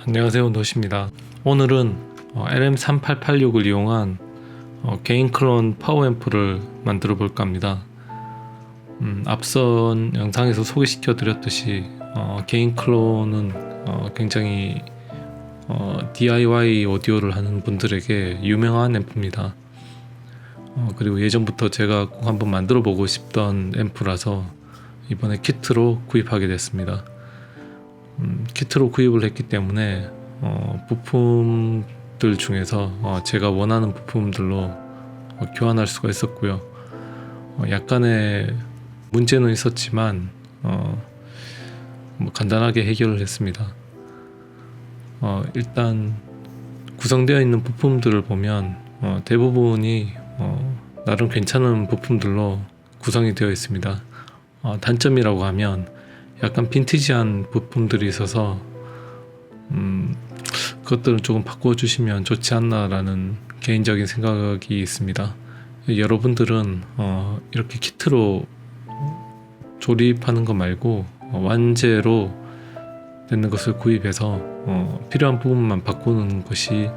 안녕하세요, 노시입니다. 오늘은 LM3886을 이용한 개인 클론 파워앰프를 만들어 볼까 합니다. 앞선 영상에서 소개시켜 드렸듯이 개인 클론은 굉장히 DIY 오디오를 하는 분들에게 유명한 앰프입니다. 그리고 예전부터 제가 꼭 한번 만들어 보고 싶던 앰프라서 이번에 키트로 구입하게 됐습니다. 키트로 구입을 했기 때문에 부품들 중에서 제가 원하는 부품들로 교환할 수가 있었고요. 약간의 문제는 있었지만 간단하게 해결을 했습니다. 일단 구성되어 있는 부품들을 보면 대부분이 나름 괜찮은 부품들로 구성이 되어 있습니다. 단점이라고 하면 약간 빈티지한 부품들이 있어서 그것들은 조금 바꿔주시면 좋지 않나라는 개인적인 생각이 있습니다. 여러분들은 이렇게 키트로 조립하는 것 말고 완제로 되는 것을 구입해서 필요한 부분만 바꾸는 것이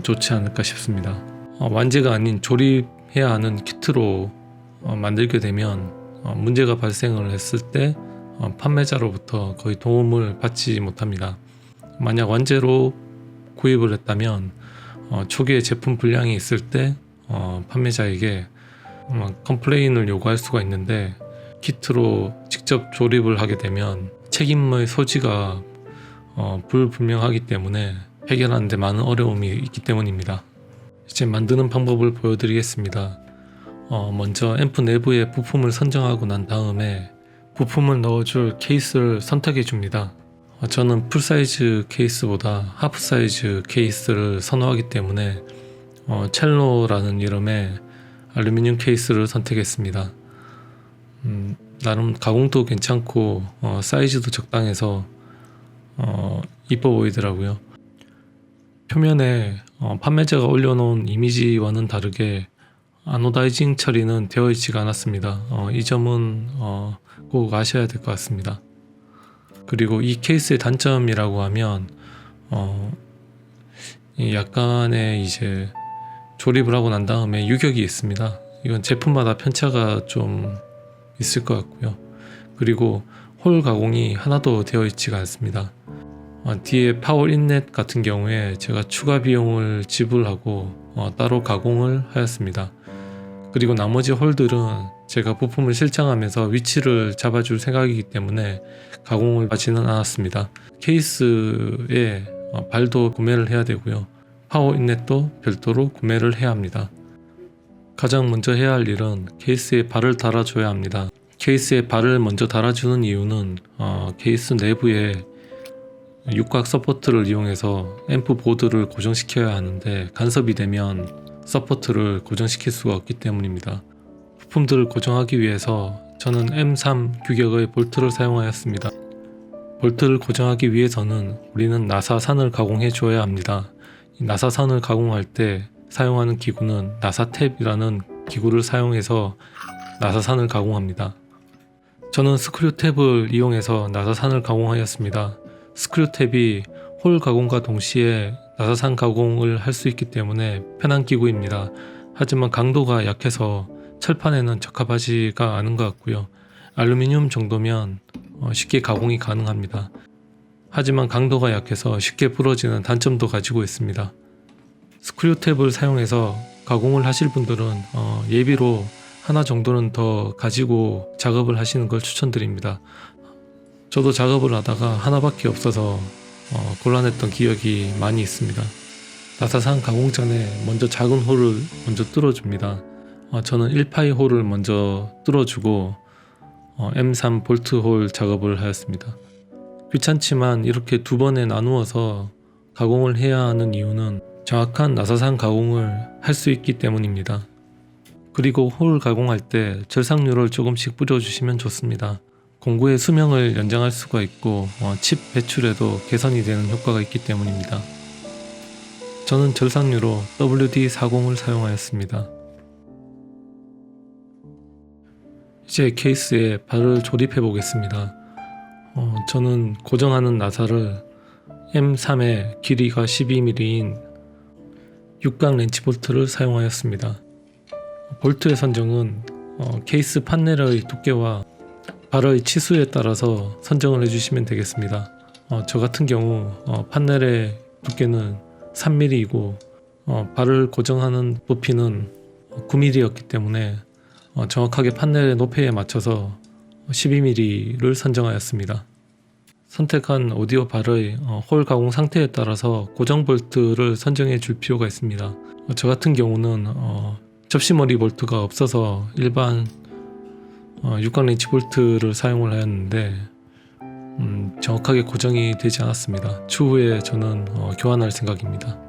좋지 않을까 싶습니다. 완제가 아닌 조립해야 하는 키트로 만들게 되면 문제가 발생을 했을 때 판매자로부터 거의 도움을 받지 못합니다. 만약 완제로 구입을 했다면 초기에 제품 불량이 있을 때 판매자에게 컴플레인을 요구할 수가 있는데, 키트로 직접 조립을 하게 되면 책임의 소지가 불분명하기 때문에 해결하는 데 많은 어려움이 있기 때문입니다. 이제 만드는 방법을 보여드리겠습니다. 먼저 앰프 내부의 부품을 선정하고 난 다음에 부품을 넣어줄 케이스를 선택해 줍니다. 저는 풀사이즈 케이스보다 하프사이즈 케이스를 선호하기 때문에 첼로라는 이름의 알루미늄 케이스를 선택했습니다. 나름 가공도 괜찮고 사이즈도 적당해서 이뻐 보이더라고요. 표면에 판매자가 올려놓은 이미지와는 다르게 아노다이징 처리는 되어 있지가 않았습니다. 이 점은 꼭 아셔야 될 것 같습니다. 그리고 이 케이스의 단점이라고 하면 약간의 이제 조립을 하고 난 다음에 유격이 있습니다. 이건 제품마다 편차가 좀 있을 것 같고요. 그리고 홀 가공이 하나도 되어 있지가 않습니다. 뒤에 파워 인렛 같은 경우에 제가 추가 비용을 지불하고 따로 가공을 하였습니다. 그리고 나머지 홀들은 제가 부품을 실장하면서 위치를 잡아줄 생각이기 때문에 가공을 하지는 않았습니다. 케이스에 발도 구매를 해야 되고요. 파워 인렛도 별도로 구매를 해야 합니다. 가장 먼저 해야 할 일은 케이스에 발을 달아줘야 합니다. 케이스에 발을 먼저 달아주는 이유는 케이스 내부에 육각 서포트를 이용해서 앰프 보드를 고정시켜야 하는데, 간섭이 되면 서포트를 고정시킬 수가 없기 때문입니다. 부품들을 고정하기 위해서 저는 M3 규격의 볼트를 사용하였습니다. 볼트를 고정하기 위해서는 우리는 나사선을 가공해 줘야 합니다. 이 나사선을 가공할 때 사용하는 기구는 나사탭이라는 기구를 사용해서 나사선을 가공합니다. 저는 스크류탭을 이용해서 나사선을 가공하였습니다. 스크류탭이 홀 가공과 동시에 나사산 가공을 할 수 있기 때문에 편한 기구입니다. 하지만 강도가 약해서 철판에는 적합하지가 않은 것 같고요. 알루미늄 정도면 쉽게 가공이 가능합니다. 하지만 강도가 약해서 쉽게 부러지는 단점도 가지고 있습니다. 스크류탭을 사용해서 가공을 하실 분들은 예비로 하나 정도는 더 가지고 작업을 하시는 걸 추천드립니다. 저도 작업을 하다가 하나밖에 없어서 곤란했던 기억이 많이 있습니다. 나사산 가공 전에 먼저 작은 홀을 먼저 뚫어줍니다. 저는 1파이 홀을 먼저 뚫어주고 M3 볼트 홀 작업을 하였습니다. 귀찮지만 이렇게 두 번에 나누어서 가공을 해야 하는 이유는 정확한 나사산 가공을 할 수 있기 때문입니다. 그리고 홀 가공할 때 절삭유를 조금씩 뿌려주시면 좋습니다. 공구의 수명을 연장할 수가 있고 칩 배출에도 개선이 되는 효과가 있기 때문입니다. 저는 절삭유로 WD-40을 사용하였습니다. 이제 케이스에 발을 조립해 보겠습니다. 저는 고정하는 나사를 M3의 길이가 12mm인 육각 렌치 볼트를 사용하였습니다. 볼트의 선정은 케이스 판넬의 두께와 발의 치수에 따라서 선정을 해주시면 되겠습니다. 저 같은 경우 판넬의 두께는 3mm이고 발을 고정하는 부피는 9mm였기 때문에 정확하게 판넬의 높이에 맞춰서 12mm를 선정하였습니다. 선택한 오디오 발의 홀 가공 상태에 따라서 고정 볼트를 선정해 줄 필요가 있습니다. 저 같은 경우는 접시머리 볼트가 없어서 일반 육각 렌치 볼트를 사용을 하였는데 정확하게 고정이 되지 않았습니다. 추후에 저는 교환할 생각입니다.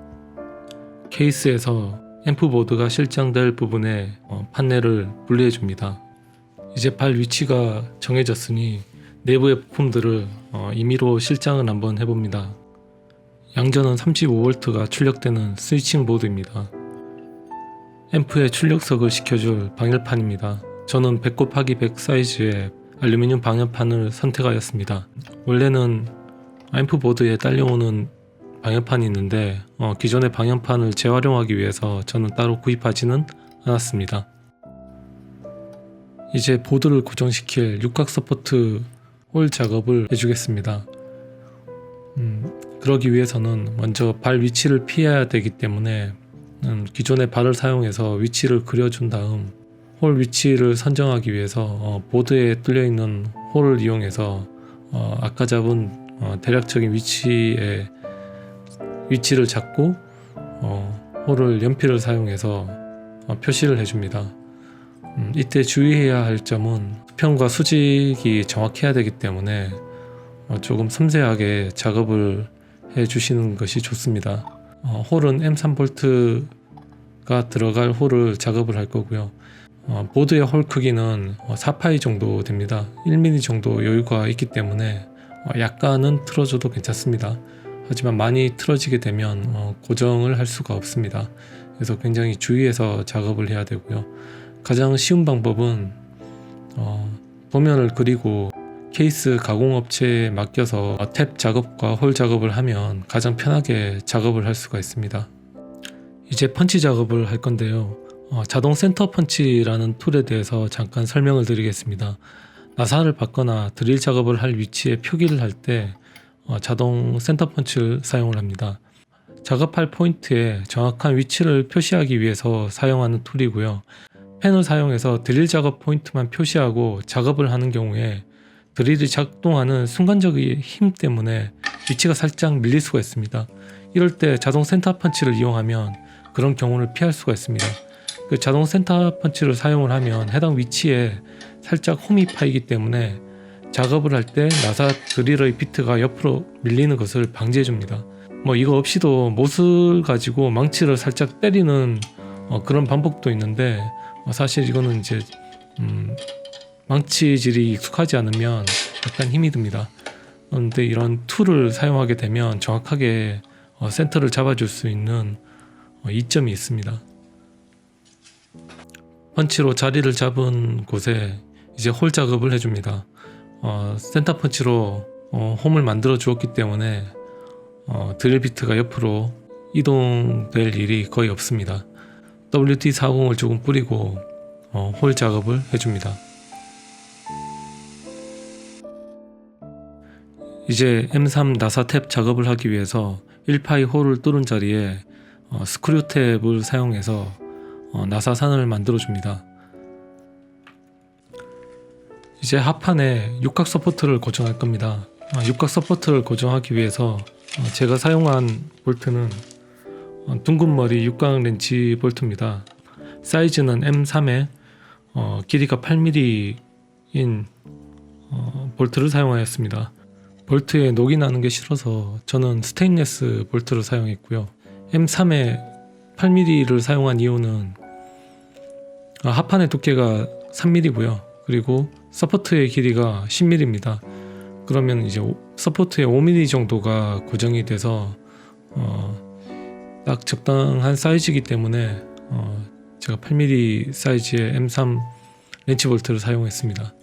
케이스에서 앰프 보드가 실장될 부분에 판넬을 분리해 줍니다. 이제 발 위치가 정해졌으니 내부의 부품들을 임의로 실장을 한번 해봅니다. 양전은 35V가 출력되는 스위칭 보드입니다. 앰프에 출력석을 시켜줄 방열판입니다. 저는 100×100 사이즈의 알루미늄 방열판을 선택하였습니다. 원래는 앰프 보드에 딸려오는 방열판이 있는데 기존의 방열판을 재활용하기 위해서 저는 따로 구입하지는 않았습니다. 이제 보드를 고정시킬 육각 서포트 홀 작업을 해주겠습니다. 그러기 위해서는 먼저 발 위치를 피해야 되기 때문에 기존의 발을 사용해서 위치를 그려준 다음 홀 위치를 선정하기 위해서 보드에 뚫려있는 홀을 이용해서 아까 잡은 대략적인 위치를 잡고 홀을 연필을 사용해서 표시를 해줍니다. 이때 주의해야 할 점은 수평과 수직이 정확해야 되기 때문에 조금 섬세하게 작업을 해주시는 것이 좋습니다. 홀은 M3 볼트가 들어갈 홀을 작업을 할 거고요. 보드의 홀 크기는 4파이 정도 됩니다. 1mm 정도 여유가 있기 때문에 약간은 틀어줘도 괜찮습니다. 하지만 많이 틀어지게 되면 고정을 할 수가 없습니다. 그래서 굉장히 주의해서 작업을 해야 되고요. 가장 쉬운 방법은 도면을 그리고 케이스 가공업체에 맡겨서 탭 작업과 홀 작업을 하면 가장 편하게 작업을 할 수가 있습니다. 이제 펀치 작업을 할 건데요. 자동 센터 펀치라는 툴에 대해서 잠깐 설명을 드리겠습니다. 나사를 받거나 드릴 작업을 할 위치에 표기를 할 때 자동 센터 펀치를 사용을 합니다. 작업할 포인트에 정확한 위치를 표시하기 위해서 사용하는 툴이고요. 펜을 사용해서 드릴 작업 포인트만 표시하고 작업을 하는 경우에 드릴이 작동하는 순간적인 힘 때문에 위치가 살짝 밀릴 수가 있습니다. 이럴 때 자동 센터 펀치를 이용하면 그런 경우를 피할 수가 있습니다. 그 자동 센터 펀치를 사용을 하면 해당 위치에 살짝 홈이 파이기 때문에 작업을 할 때 나사 드릴의 비트가 옆으로 밀리는 것을 방지해 줍니다. 이거 없이도 못을 가지고 망치를 살짝 때리는 그런 방법도 있는데 사실 이거는 이제 망치질이 익숙하지 않으면 약간 힘이 듭니다. 그런데 이런 툴을 사용하게 되면 정확하게 센터를 잡아줄 수 있는 이점이 있습니다. 펀치로 자리를 잡은 곳에 이제 홀 작업을 해줍니다. 센터 펀치로 홈을 만들어 주었기 때문에 드릴 비트가 옆으로 이동될 일이 거의 없습니다. WD-40을 조금 뿌리고 홀 작업을 해줍니다. 이제 M3 나사 탭 작업을 하기 위해서 1파이 홀을 뚫은 자리에 스크류 탭을 사용해서 나사산을 만들어 줍니다. 이제 하판에 육각 서포트를 고정할 겁니다. 육각 서포트를 고정하기 위해서 제가 사용한 볼트는 둥근 머리 육각 렌치 볼트입니다. 사이즈는 M3에 길이가 8mm인 볼트를 사용하였습니다. 볼트에 녹이 나는 게 싫어서 저는 스테인리스 볼트를 사용했고요. M3에 8mm를 사용한 이유는 하판의 두께가 3mm고요. 그리고 서포트의 길이가 10mm입니다. 그러면 이제 서포트에 5mm 정도가 고정이 돼서 딱 적당한 사이즈이기 때문에 제가 8mm 사이즈의 M3 렌치 볼트를 사용했습니다.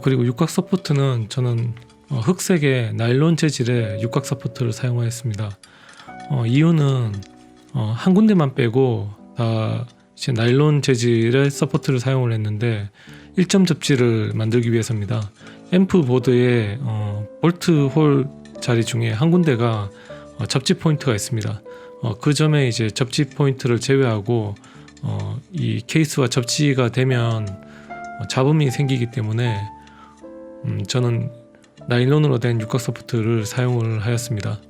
그리고 육각 서포트는 저는 흑색의 나일론 재질의 육각 서포트를 사용하였습니다. 이유는 한 군데만 빼고 다 이제 나일론 재질의 서포트를 사용을 했는데 1점 접지를 만들기 위해서입니다. 앰프 보드의 볼트 홀 자리 중에 한 군데가 접지 포인트가 있습니다. 그 점에 이제 접지 포인트를 제외하고 이 케이스와 접지가 되면 잡음이 생기기 때문에 저는 나일론으로 된 육각 서포트를 사용을 하였습니다.